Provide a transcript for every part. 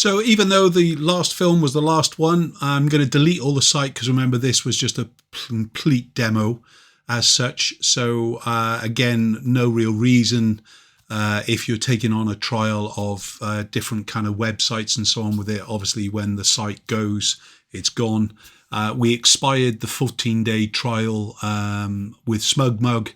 So even though the last film was the last one, I'm going to delete all the site because remember this was just a complete demo as such. So again, no real reason if you're taking on a trial of different kind of websites and so on with it. Obviously when the site goes, it's gone. We expired the 14-day trial with SmugMug.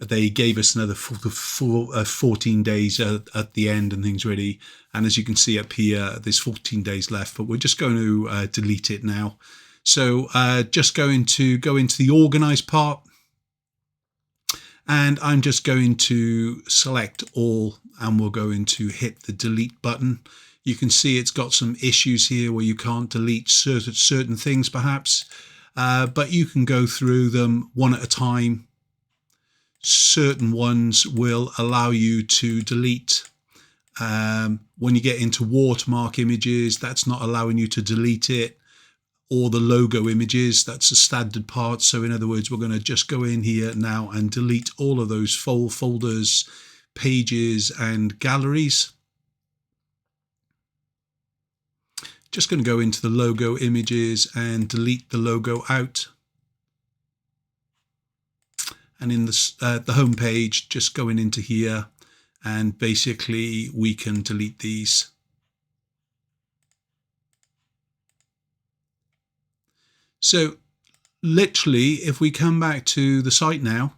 They gave us another 14 days at the end and things really. And as you can see up here, there's 14 days left, but we're just going to delete it now. So just going to go into the organize part. And I'm just going to select all and we're going to hit the delete button. You can see it's got some issues here where you can't delete certain things perhaps, but you can go through them one at a time. Certain ones will allow you to delete. When you get into watermark images, that's not allowing you to delete it. Or the logo images, that's a standard part. So in other words, we're going to just go in here now and delete all of those folders, pages and galleries. Just going to go into the logo images and delete the logo out. And in the home page, just going into here and basically we can delete these. So literally, if we come back to the site now,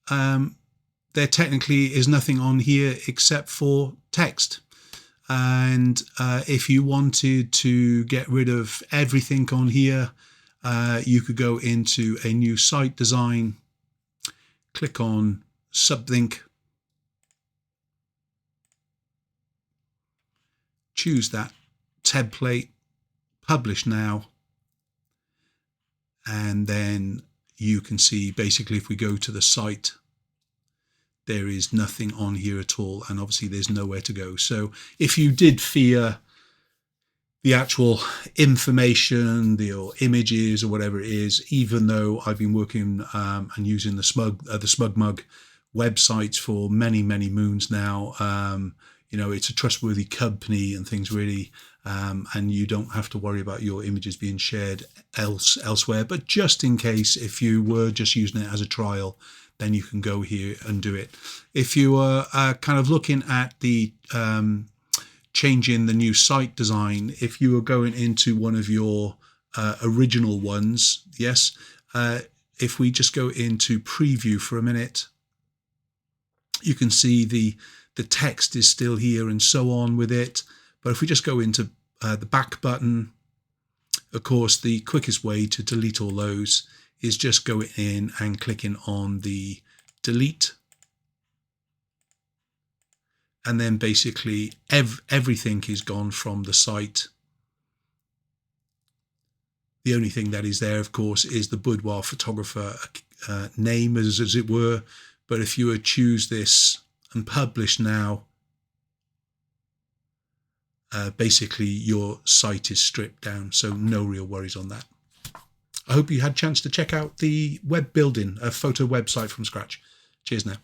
there technically is nothing on here except for text. And if you wanted to get rid of everything on here, you could go into a new site design, click on something, choose that template, publish now. And then you can see basically if we go to the site, there is nothing on here at all. And obviously there's nowhere to go. So if you did fear the actual information, the images or whatever it is, even though I've been working and using the SmugMug websites for many, many moons now, you know, it's a trustworthy company and things really, and you don't have to worry about your images being shared elsewhere. But just in case, if you were just using it as a trial, then you can go here and do it. If you are kind of looking at the changing the new site design, if you were going into one of your original ones, yes, if we just go into preview for a minute, you can see the text is still here and so on with it. But if we just go into the back button, of course, the quickest way to delete all those is just going in and clicking on the delete. And then basically everything is gone from the site. The only thing that is there, of course, is the boudoir photographer name, as it were. But if you would choose this and publish now, basically your site is stripped down. So no real worries on that. I hope you had a chance to check out the web building, a photo website from scratch. Cheers now.